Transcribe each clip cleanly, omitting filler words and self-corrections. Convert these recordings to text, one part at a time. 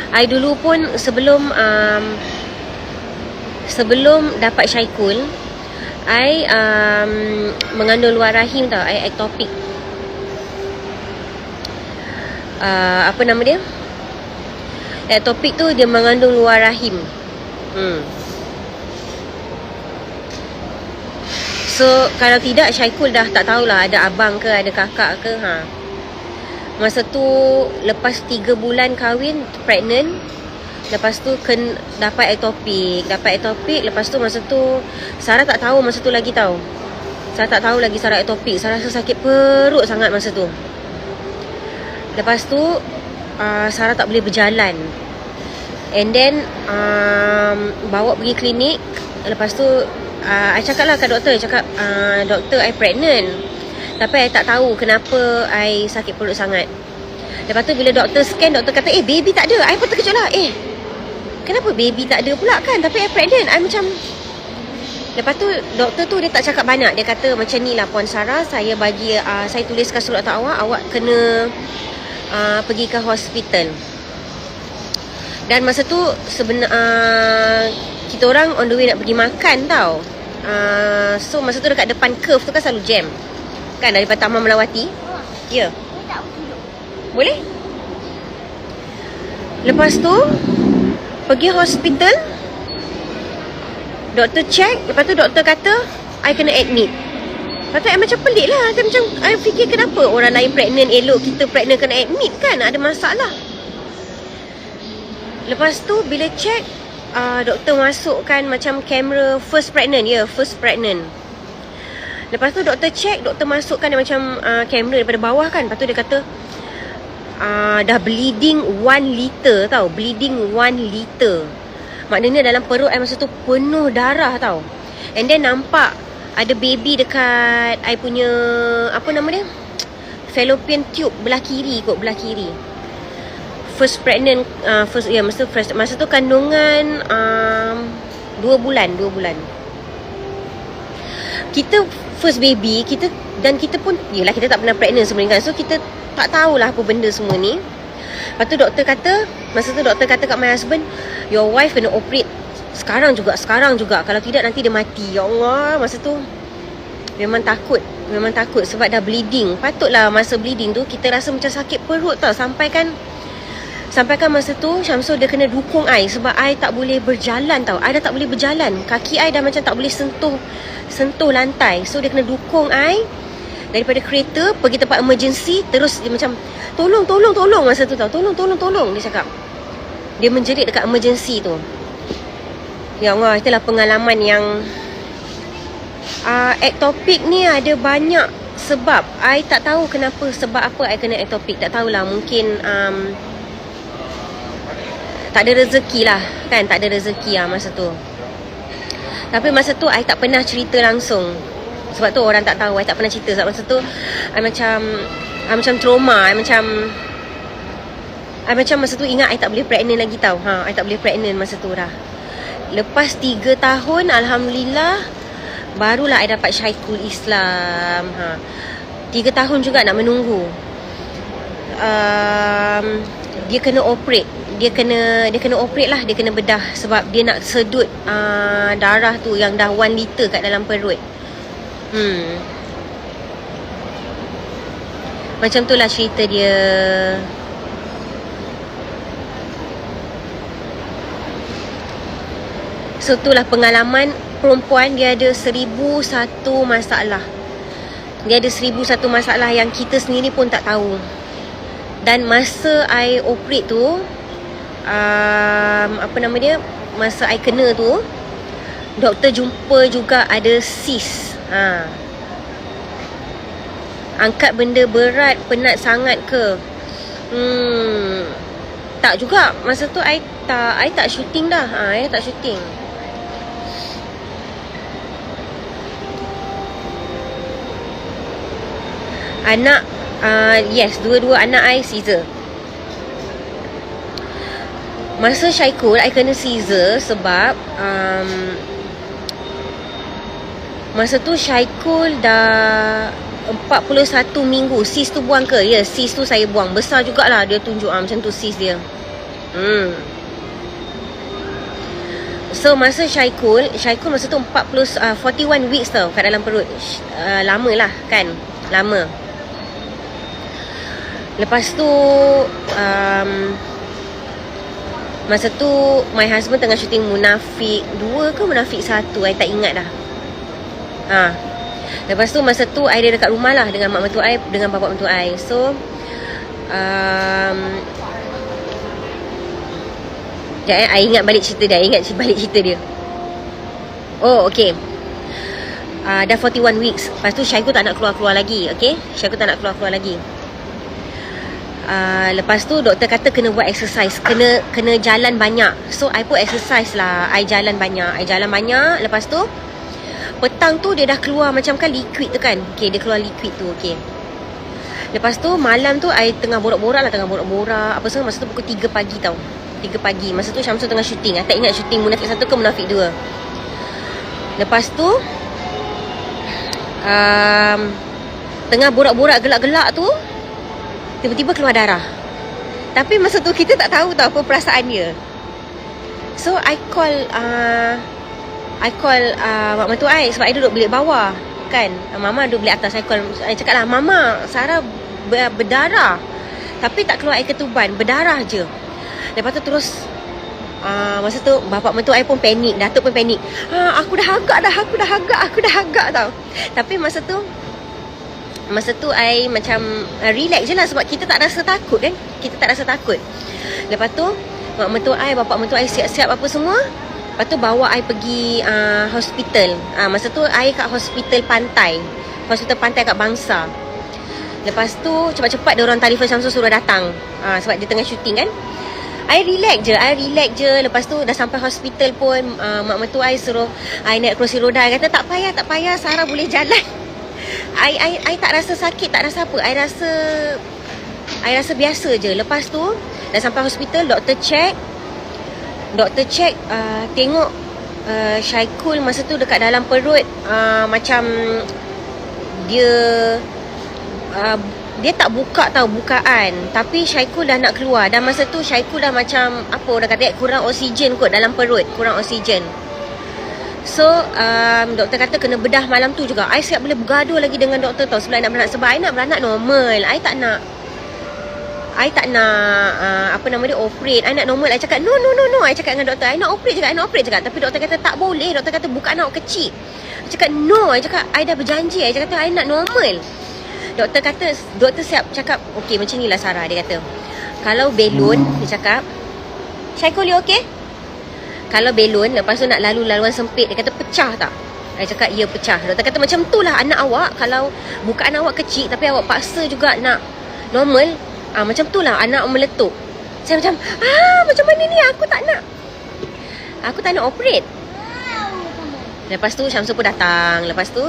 I dulu pun sebelum dapat Syaikul, I mengandung luar rahim tau. I ectopic. Apa nama dia? Ectopic tu dia mengandung luar rahim. So kalau tidak Syaikul dah tak tahulah ada abang ke, ada kakak ke. Masa tu lepas 3 bulan kahwin, pregnant. Lepas tu dapat ectopic. Lepas tu masa tu Sarah tak tahu masa tu lagi tau. Sarah tak tahu lagi Sarah ectopic. Sarah rasa sakit perut sangat masa tu. Lepas tu Sarah tak boleh berjalan. And then bawa pergi klinik. Lepas tu I cakap lah kat doktor. Doktor, I pregnant. Tapi I tak tahu kenapa I sakit perut sangat. Lepas tu bila doktor scan, doktor kata baby tak ada. I pun terkejut lah. Kenapa baby tak ada pula kan? Tapi I pregnant. I macam, lepas tu doktor tu dia tak cakap banyak. Dia kata macam ni lah Puan Sarah, saya tuliskan surat untuk awak kena pergi ke hospital. Dan masa tu kita orang on the way nak pergi makan tau. So masa tu dekat depan curve tu kan selalu jam kan, daripada Taman Melawati. Ya, boleh. Lepas tu pergi hospital, doktor check. Lepas tu doktor kata I kena admit. Lepas tu I macam pelik lah. I fikir kenapa orang lain pregnant elok, kita pregnant kena admit kan, ada masalah. Lepas tu bila check, doktor masukkan macam kamera first pregnant. First pregnant. Lepas tu doktor check, doktor masukkan macam kamera daripada bawah kan. Lepas tu dia kata dah bleeding 1 liter tau. Bleeding 1 liter. Maknanya dalam perut I masa tu penuh darah tau. And then nampak ada baby dekat I punya, apa nama dia, fallopian tube belah kiri kot, belah kiri. First pregnant, masa tu kandungan 2 bulan. Kita first baby, kita pun, yelah kita tak pernah pregnant sebenarnya kan. So kita tak tahulah apa benda semua ni. Lepas tu masa tu doktor kata kat my husband, your wife kena operate sekarang juga. Kalau tidak nanti dia mati. Ya Allah, masa tu memang takut sebab dah bleeding. Patutlah masa bleeding tu kita rasa macam sakit perut tau. Sampai kan masa tu Syamsul dia kena dukung I sebab I tak boleh berjalan tau. I dah tak boleh berjalan. Kaki I dah macam tak boleh sentuh lantai. So dia kena dukung I daripada kereta pergi tempat emergency. Terus dia macam tolong masa tu tau. Tolong dia cakap. Dia menjerit dekat emergency tu. Ya Allah, itulah pengalaman yang ectopic ni ada banyak sebab. I tak tahu sebab apa I kena ectopic. Tak tahulah, mungkin tak ada rezeki lah kan. Tak ada rezeki lah masa tu. Tapi masa tu I tak pernah cerita langsung. Sebab tu orang tak tahu I tak pernah cerita. Sebab masa tu I macam trauma. I macam masa tu ingat I tak boleh pregnant lagi tau. I tak boleh pregnant masa tu dah. Lepas 3 tahun Alhamdulillah barulah I dapat Syaikul Islam. 3 tahun juga nak menunggu. Dia kena operate. Dia kena operate lah. Dia kena bedah sebab dia nak sedut darah tu yang dah 1 liter kat dalam perut. Macam tu lah cerita dia. So itulah pengalaman perempuan. Dia ada 1001 masalah. Dia ada 1001 masalah yang kita sendiri pun tak tahu. Dan masa I operate tu, apa nama dia, masa I kena tu, doktor jumpa juga ada cyst. Angkat benda berat, penat sangat ke? Tak juga. Masa tu I tak syuting dah. I tak syuting. Anak, yes, dua-dua anak I Caesar. Masa Syaikul I kena Caesar sebab masa tu Syaikul dah 41 minggu. Sis tu buang ke? Ya, sis tu saya buang. Besar jugalah dia tunjuk macam tu sis dia. So masa Syaikul masa tu 41 weeks tau kat dalam perut. Lama lah kan. Lama. Lepas tu masa tu my husband tengah syuting Munafik 2 ke Munafik 1, I tak ingat dah. Lepas tu masa tu I ada dekat rumah lah dengan mak mentua I, dengan bapa mentua I. So I ingat balik cerita dia. Oh, okay. Dah 41 weeks. Lepas tu Syaikul tak nak keluar-keluar lagi. Okay, Syaikul tak nak keluar-keluar lagi. Lepas tu doktor kata kena buat exercise, kena jalan banyak. So I pun exercise lah. I jalan banyak. Lepas tu petang tu dia dah keluar macam kan liquid tu kan. Okay, dia keluar liquid tu. Okay, lepas tu malam tu I tengah borak-borak. Apa semua. Masa tu pukul 3 pagi tau. 3 pagi. Masa tu Syamsul tengah syuting. I tak ingat syuting Munafik 1 ke Munafik 2. Lepas tu tengah borak-borak gelak-gelak tu, tiba-tiba keluar darah. Tapi masa tu kita tak tahu tau apa perasaan dia. So I call mak mentua I, sebab I duduk bilik bawah kan. Mama duduk bilik atas. I cakap lah, Mama, Sarah berdarah. Tapi tak keluar air ketuban, berdarah je. Lepas tu terus masa tu bapak mentua I pun panik, Datuk pun panik. Aku dah agak tau. Tapi masa tu I macam relax je lah, sebab kita tak rasa takut kan. Lepas tu mak mentua I, bapak mentua I siap-siap apa semua. Lepas tu bawa I pergi hospital. Masa tu I kat hospital pantai kat Bangsa. Lepas tu cepat-cepat dia orang telefon Syamsul suruh datang, sebab dia tengah syuting kan. I relax je. Lepas tu dah sampai hospital pun mak mentua I suruh I naik kerusi roda. I kata tak payah, Sarah boleh jalan. I tak rasa sakit, tak rasa apa. I rasa biasa je. Lepas tu dah sampai hospital, doktor check, tengok Syaikul masa tu dekat dalam perut, macam dia tak buka tau bukaan. Tapi Syaikul dah nak keluar. Dan masa tu Syaikul dah macam apa orang kata, kurang oksigen kot dalam perut. So doktor kata kena bedah malam tu juga. I siap boleh bergaduh lagi dengan doktor tau sebab I nak beranak. Sebab I nak beranak normal. I tak nak operate. I nak normal. I cakap no. I cakap dengan doktor, I nak operate juga. Tapi doktor kata tak boleh. Doktor kata bukan anak kecil. I cakap no. I cakap I dah berjanji. I cakap I nak normal. Doktor siap cakap, okey macam ni lah Sarah. Dia kata kalau belon, dia cakap, Syaikul you okey? Kalau belon lepas tu nak laluan sempit, dia kata pecah tak? Saya cakap ya pecah. Doktor kata macam tu lah anak awak. Kalau bukaan awak kecil tapi awak paksa juga nak normal, macam tu lah anak meletup. Saya macam macam mana ni, aku tak nak operate. Lepas tu Syamsul pun datang. Lepas tu,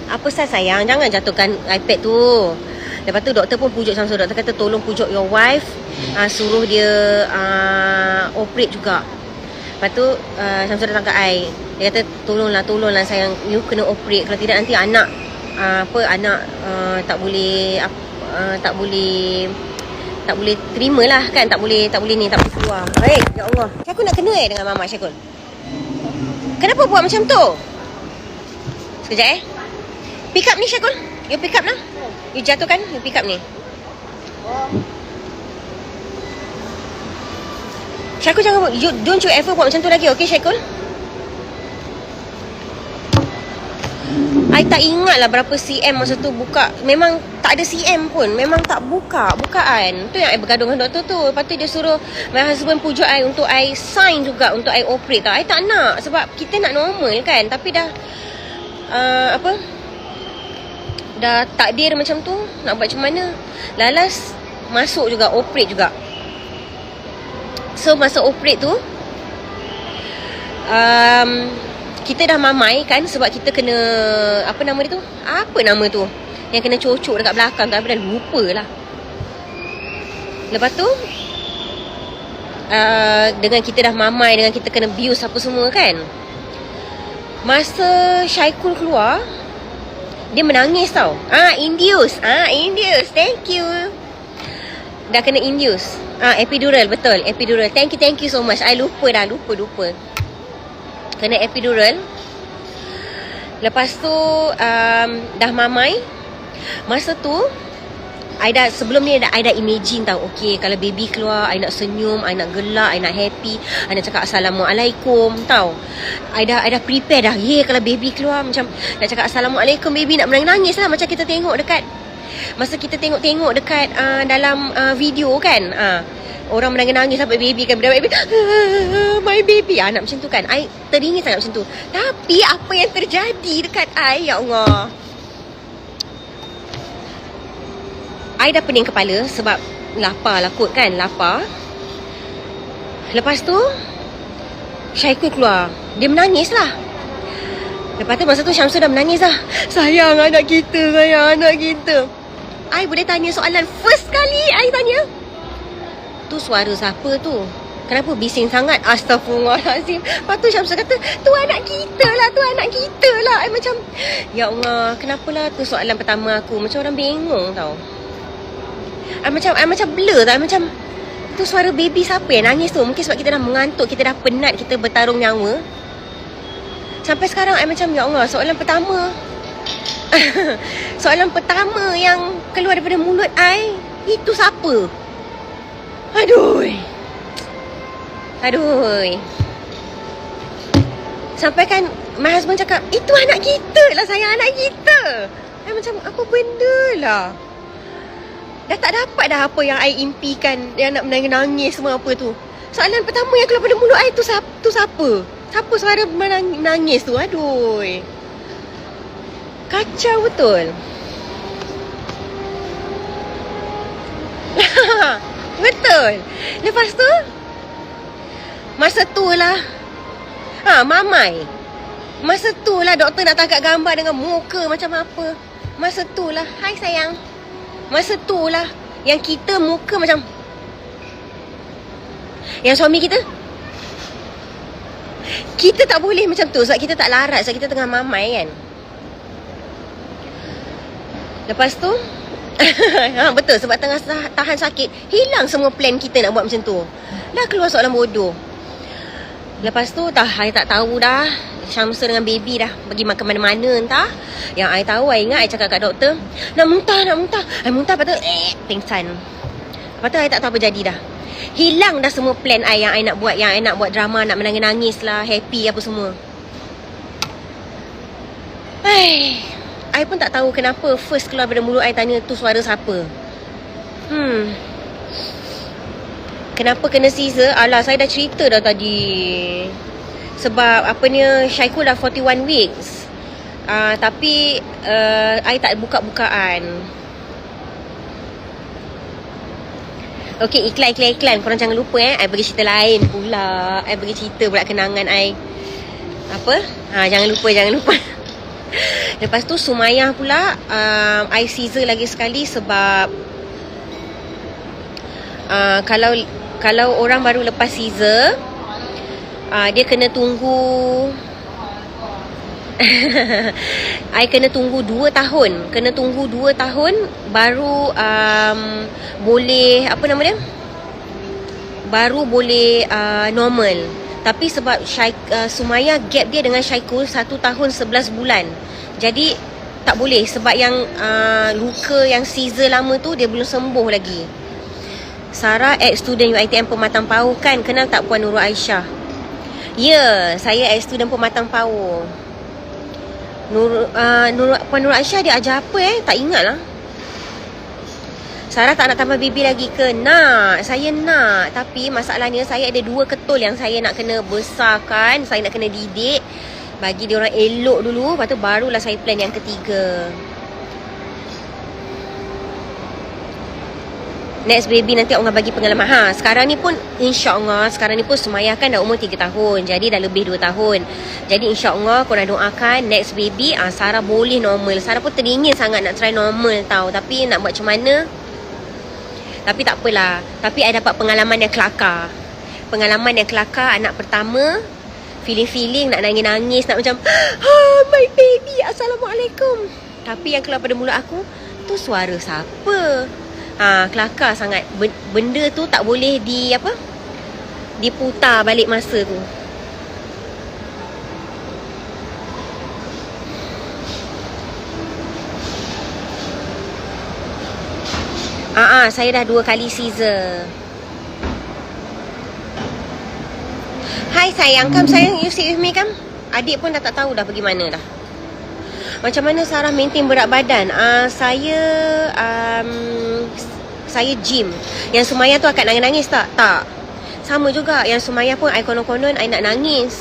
apa sayang, jangan jatuhkan iPad tu. Lepas tu doktor pun pujuk Syamsul. Doktor kata tolong pujuk your wife, suruh dia operate juga. Lepas tu Syamsul datang ke I. Dia kata tolonglah sayang, you kena operate. Kalau tidak nanti anak tak boleh terima lah kan. Tak boleh keluar. Baik, ya Allah. Aku nak kena dengan Mama Syaikul. Kenapa buat macam tu? Sekejap pick up ni Syaikul. You pick up lah. You jatuhkan, you pick up ni. Syaikul jangan buat. Don't you ever buat macam tu lagi, okay Syaikul? I tak ingat lah berapa cm masa tu buka. Memang tak ada cm pun. Memang tak bukaan. Tu yang I bergaduh dengan doktor tu. Lepas tu dia suruh my husband pujuk I untuk I sign juga untuk I operate tau. I tak nak sebab kita nak normal kan. Tapi dah dah takdir macam tu, nak buat macam mana. Lalas masuk juga, operate juga. So masa operate tu kita dah mamai kan. Sebab kita kena apa nama tu yang kena cocok dekat belakang kan. Dah lupa lah. Lepas tu dengan kita dah mamai, dengan kita kena bius apa semua kan. Masa Syaikul keluar, dia menangis tau. Induce. Thank you. Dah kena induce. Epidural, betul. Epidural. Thank you so much. I lupa. Kena epidural. Lepas tu dah mamai. Masa tu sebelum ni I dah imagine tau. Okay, kalau baby keluar, I nak senyum, I nak gelak, I nak happy, I nak cakap Assalamualaikum tau. I dah prepare dah. Kalau baby keluar macam nak cakap Assalamualaikum, baby nak menangis lah. Macam kita tengok dekat, masa kita tengok dekat dalam video kan, orang menangis sampai baby kan, baby, my baby, nak macam tu kan. I teringin sangat macam tu. Tapi apa yang terjadi dekat I, ya Allah, I dah pening kepala sebab lapar lah kot kan, lapar. Lepas tu Syaikul keluar, dia menangis lah. Lepas tu masa tu Syamsul dah menangis lah. Sayang anak kita, sayang anak kita. I boleh tanya soalan, first kali I tanya, tu suara siapa tu? Kenapa bising sangat? Astaghfirullahalazim. Lepas tu Syamsul kata, tu anak kita lah, tu anak kita lah. I macam, ya Allah, kenapalah tu soalan pertama aku. Macam orang bengong tau. I macam blur tau. I macam, tu suara baby siapa yang nangis tu? Mungkin sebab kita dah mengantuk, kita dah penat, kita bertarung nyawa. Sampai sekarang I macam, ya Allah, soalan pertama soalan pertama yang keluar daripada mulut I, itu siapa? Aduh. Sampai kan my husband cakap, itu anak kita lah sayang, anak kita. I macam, apa benda lah. Dah tak dapat dah apa yang I impikan, yang nak menangis semua apa tu. Soalan pertama yang keluar daripada mulut I tu siapa? Siapa suara menangis tu? Aduh. Kacau betul. Betul. Lepas tu masa tu lah mamai. Masa tu lah doktor nak tangkap gambar dengan muka macam apa. Masa tu lah, hai sayang. Masa tu lah yang kita muka macam, yang suami kita tak boleh macam tu sebab kita tak larat, sebab kita tengah mamai kan. Lepas tu betul, sebab tengah tahan sakit, hilang semua plan kita nak buat macam tu. Dah keluar soalan bodoh. Lepas tu I tak tahu dah, Syamsul dengan baby dah pergi makan mana-mana entah. Yang I tahu, I ingat I cakap kat doktor, nak muntah. I muntah, lepas tu pingsan. Lepas tu I tak tahu apa jadi dah. Hilang dah semua plan I yang I nak buat. Yang I nak buat drama, nak menangis-nangis lah, happy apa semua. I pun tak tahu kenapa first keluar daripada mulut I tanya, tu suara siapa? Kenapa kena Caesar? Alah, saya dah cerita dah tadi. Sebab Syaikul dah 41 weeks. Tapi I tak buka-bukaan. Okay, iklan. Korang jangan lupa I bagi cerita lain pula. I bagi cerita pula kenangan I. Apa? Jangan lupa. Lepas tu Sumayah pula, I Caesar lagi sekali sebab kalau orang baru lepas Caesar, dia kena tunggu I kena tunggu 2 tahun. Kena tunggu 2 tahun baru boleh, apa nama dia, baru boleh normal. Tapi sebab Sumayah gap dia dengan Syaikul 1 tahun 11 bulan, jadi tak boleh. Sebab yang luka yang Caesar lama tu dia belum sembuh lagi. Sarah, ex-student UiTM Pematang Pauh kan? Kenal tak Puan Nurul Aisyah? Ya, saya ex-student Pematang Pauh. Puan Nurul Aisyah dia ajar apa tak ingat lah. Sarah tak nak tambah baby lagi ke? Nak, saya nak. Tapi masalahnya saya ada 2 ketul yang saya nak kena besarkan. Saya nak kena didik, bagi dia orang elok dulu. Lepas tu barulah saya plan yang ketiga. Next baby nanti Allah bagi pengalaman. Sekarang ni pun insya-Allah, sekarang ni pun Sumayah kan dah umur 3 tahun. Jadi dah lebih 2 tahun. Jadi insya-Allah korang doakan next baby Sarah boleh normal. Sarah pun teringin sangat nak try normal tau. Tapi nak buat macam mana? Tapi tak apalah. Tapi I dapat pengalaman yang kelakar. Pengalaman yang kelakar anak pertama. Feeling-feeling nak nangis-nangis, nak macam, my baby, Assalamualaikum. Tapi yang keluar pada mulut aku, tu suara siapa? Kelakar sangat. Benda tu tak boleh diputar balik masa tu. Saya dah 2 kali Caesar. Hai sayang, come sayang, you sit with me come. Adik pun dah tak tahu dah pergi mana dah. Macam mana Sarah maintain berat badan? Saya gym. Yang Sumayya tu akan nangis-nangis tak? Tak. Sama juga. Yang Sumayya pun I konon-konon I nak nangis.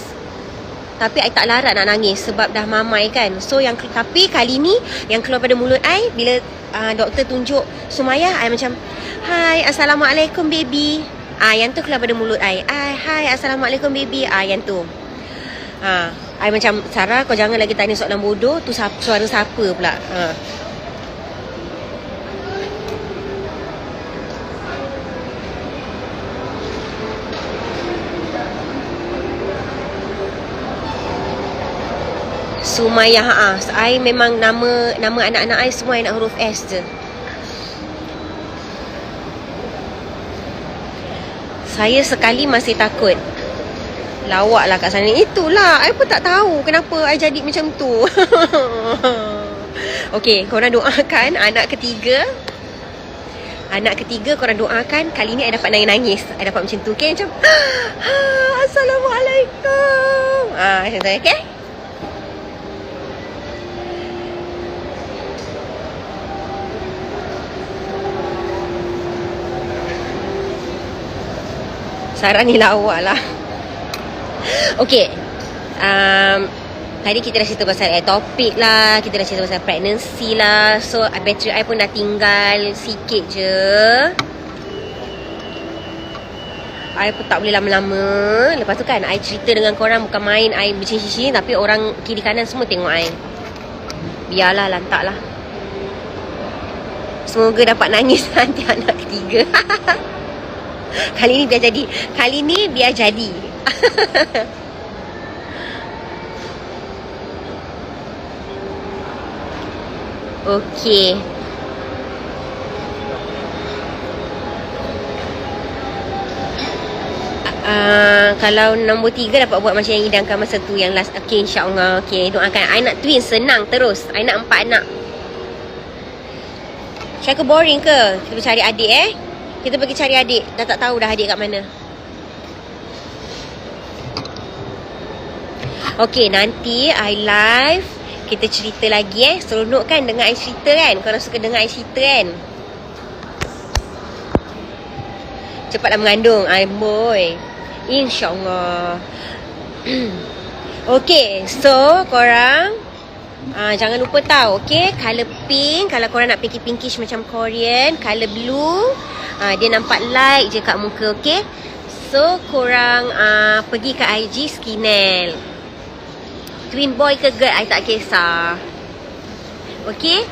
Tapi I tak larat nak nangis sebab dah mamai kan. So tapi kali ni yang keluar pada mulut I bila doktor tunjuk Sumayya, I macam, "Hai, Assalamualaikum baby." Yang tu keluar pada mulut I. "Hai, Assalamualaikum baby." Yang tu. I macam, "Sarah, kau jangan lagi tanya soalan bodoh. Tu suara siapa pula?" Sumayya, I memang nama anak-anak I semua I nak huruf S je. Saya sekali masih takut. Lawak lah kat sana. Itulah, I pun tak tahu kenapa I jadi macam tu. Okay, korang doakan anak ketiga. Anak ketiga korang doakan. Kali ni I dapat nangis-nangis. I dapat macam tu, okay? Macam, Assalamualaikum. Macam tu, okay? Sarah ni lawak lah. Okay, tadi kita dah cerita pasal ectopic lah, kita dah cerita pasal pregnancy lah. So bateri I pun dah tinggal sikit je. I pun tak boleh lama-lama. Lepas tu kan I cerita dengan korang bukan main I bercincin-cincin, tapi orang kiri kanan semua tengok I. Biarlah, lantak lah. Semoga dapat nangis nanti anak ketiga. Kali ni biar jadi. Okey. Kalau nombor 3 dapat buat macam yang idamkan masa tu, yang last. Okay, insyaAllah. Okay, doakan. I nak twin, senang terus. I nak 4 anak. Syaka boring ke? Kita pergi cari adik Kita pergi cari adik. Dah tak tahu dah adik kat mana. Okay, nanti I live. Kita cerita lagi Seronok kan dengar I cerita kan? Korang suka dengar I cerita kan? Cepatlah mengandung I boy, InsyaAllah. Okay, so korang jangan lupa tahu, okay? Color pink, kalau korang nak pinkish macam Korean. Color blue, dia nampak light je kat muka, okay? So korang pergi ke IG Skinel. Twin boy ke girl, I tak kisah. Okay?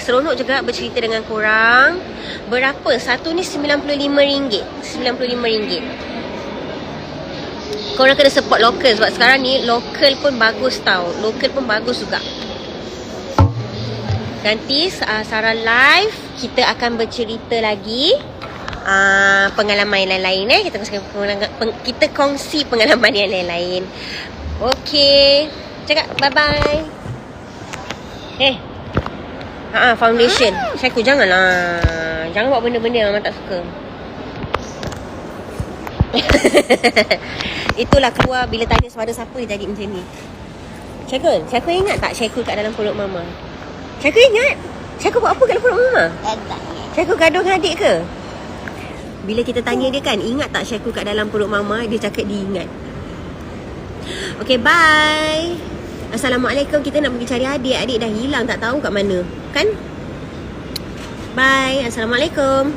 Seronok juga bercerita dengan korang. Berapa? Satu ni RM95. RM95. Korang kena support local. Sebab sekarang ni local pun bagus tau. Local pun bagus juga. Nanti Sarah live, kita akan bercerita lagi pengalaman yang lain-lain kita kongsi pengalaman yang lain-lain. Okay, cakap bye-bye. Foundation. Syaiku janganlah. Jangan buat benda-benda yang Mama tak suka. Itulah keluar bila tanya pada siapa jadi macam ni. Syaiku ingat tak Syaiku kat dalam perut Mama? Syaiku ingat? Syaiku buat apa kat dalam perut Mama? Syaiku gaduh dengan adik ke? Bila kita tanya dia kan, ingat tak Syaiku kat dalam perut Mama? Dia cakap dia ingat. Okay, bye. Assalamualaikum. Kita nak pergi cari adik. Adik dah hilang, tak tahu kat mana. Kan? Bye. Assalamualaikum.